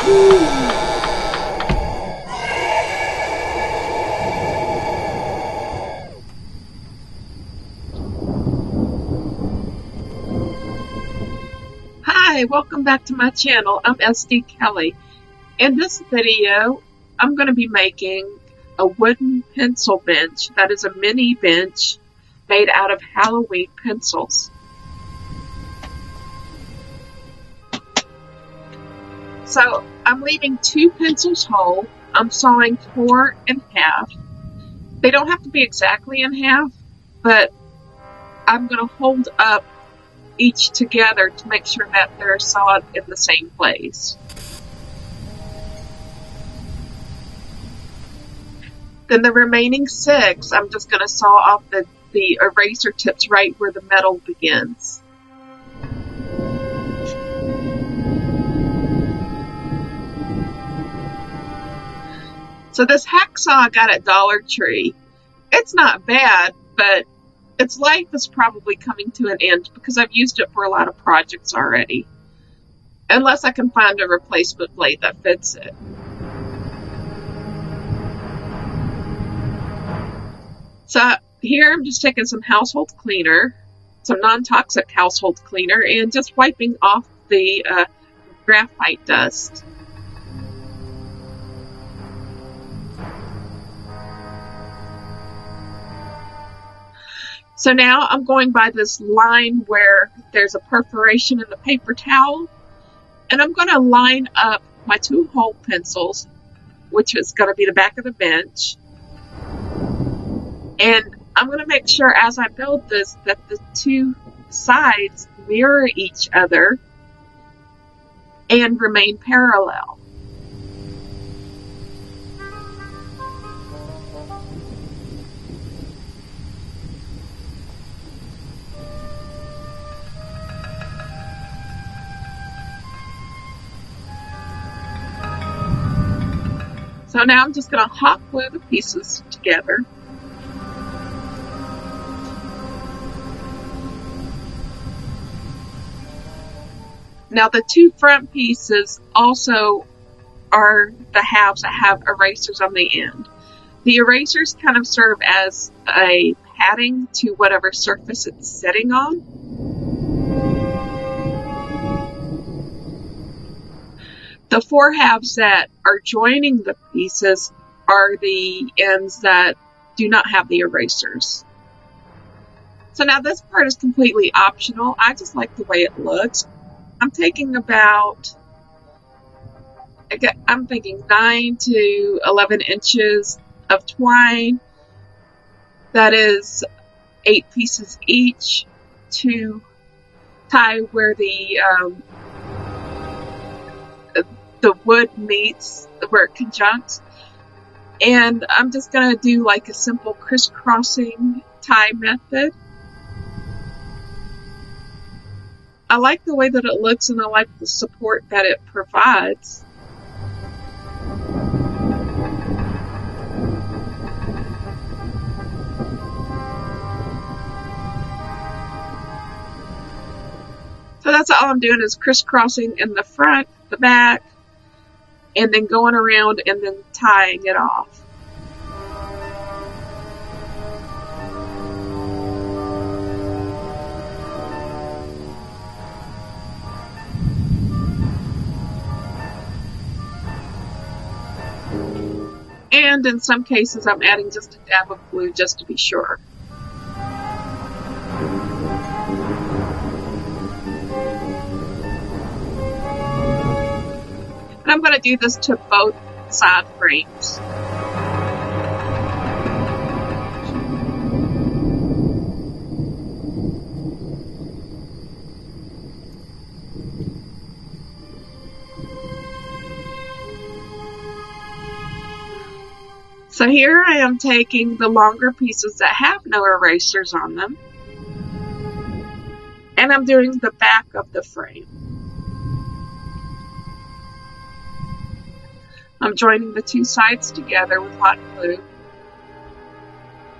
Hi, welcome back to my channel. I'm SD Kelly. In this video, I'm going to be making a wooden pencil bench that is a mini bench made out of Halloween pencils. So I'm leaving 2 pencils whole. I'm sawing 4 in half. They don't have to be exactly in half, but I'm going to hold up each together to make sure that they're sawed in the same place. Then the remaining 6, I'm just going to saw off the eraser tips right where the metal begins. So this hacksaw I got at Dollar Tree. It's not bad, but its life is probably coming to an end because I've used it for a lot of projects already. Unless I can find a replacement blade that fits it. So here I'm just taking some household cleaner, some non-toxic household cleaner, and just wiping off the graphite dust. So now I'm going by this line where there's a perforation in the paper towel, and I'm going to line up my 2 hole pencils, which is going to be the back of the bench. And I'm going to make sure as I build this that the 2 sides mirror each other and remain parallel. So now I'm just going to hot glue the pieces together. Now the 2 front pieces also are the halves that have erasers on the end. The erasers kind of serve as a padding to whatever surface it's sitting on. The 4 halves that are joining the pieces are the ends that do not have the erasers. So now this part is completely optional. I just like the way it looks. I'm taking I'm thinking 9 to 11 inches of twine. That is 8 pieces each to tie where the wood meets, where it conjuncts. And I'm just going to do like a simple crisscrossing tie method. I like the way that it looks, and I like the support that it provides. So that's all I'm doing, is crisscrossing in the front, the back, and then going around and then tying it off. And in some cases I'm adding just a dab of glue just to be sure. And I'm going to do this to both side frames. So here I am taking the longer pieces that have no erasers on them, and I'm doing the back of the frame. I'm joining the 2 sides together with hot glue,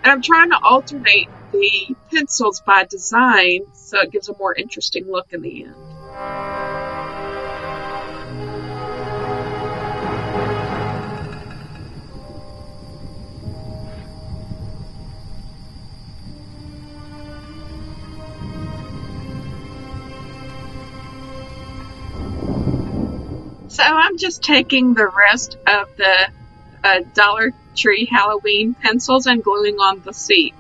and I'm trying to alternate the pencils by design so it gives a more interesting look in the end. So I'm just taking the rest of the Dollar Tree Halloween pencils and gluing on the seat.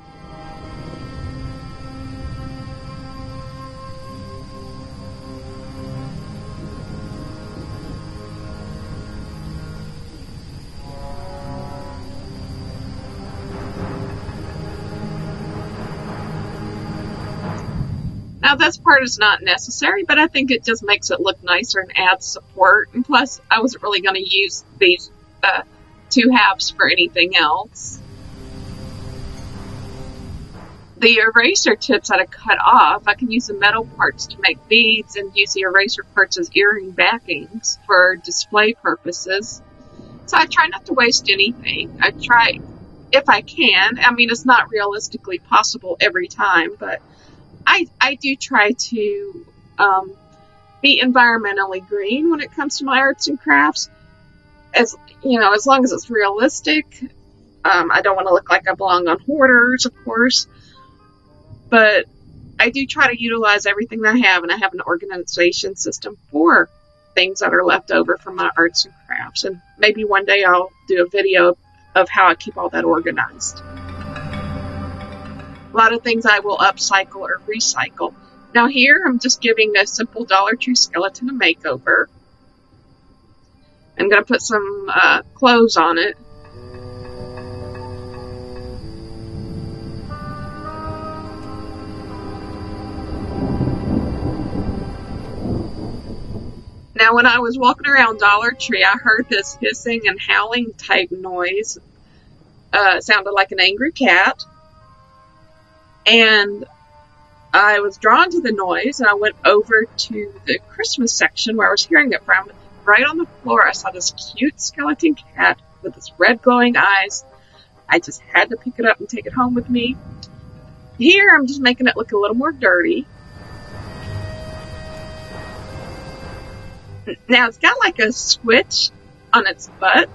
Now this part is not necessary, but I think it just makes it look nicer and adds support. And plus, I wasn't really going to use these two halves for anything else. The eraser tips that I cut off, I can use the metal parts to make beads and use the eraser parts as earring backings for display purposes. So I try not to waste anything. I try, if I can. I mean, it's not realistically possible every time, but I do try to be environmentally green when it comes to my arts and crafts. As long as it's realistic. I don't want to look like I belong on Hoarders, of course, but I do try to utilize everything that I have, and I have an organization system for things that are left over from my arts and crafts. And maybe one day I'll do a video of how I keep all that organized. A lot of things I will upcycle or recycle. Now here, I'm just giving a simple Dollar Tree skeleton a makeover. I'm going to put some clothes on it. Now when I was walking around Dollar Tree, I heard this hissing and howling type noise. It sounded like an angry cat. And I was drawn to the noise, and I went over to the Christmas section where I was hearing it from. Right on the floor, I saw this cute skeleton cat with its red glowing eyes. I just had to pick it up and take it home with me. Here, I'm just making it look a little more dirty. Now, it's got like a switch on its butt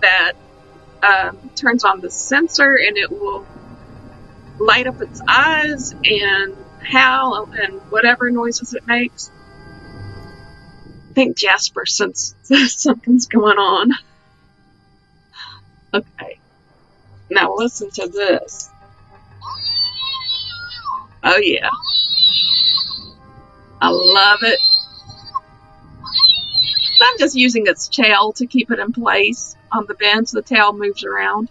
that turns on the sensor, and it will light up its eyes and howl and whatever noises it makes. I think Jasper senses something's going on. Okay. Now listen to this. Oh yeah. I love it. I'm just using its tail to keep it in place on the bench. The tail moves around.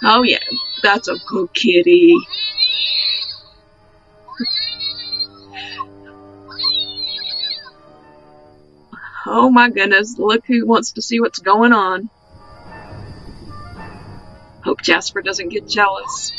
Oh yeah, that's a good kitty. Oh my goodness, look who wants to see what's going on. Hope Jasper doesn't get jealous.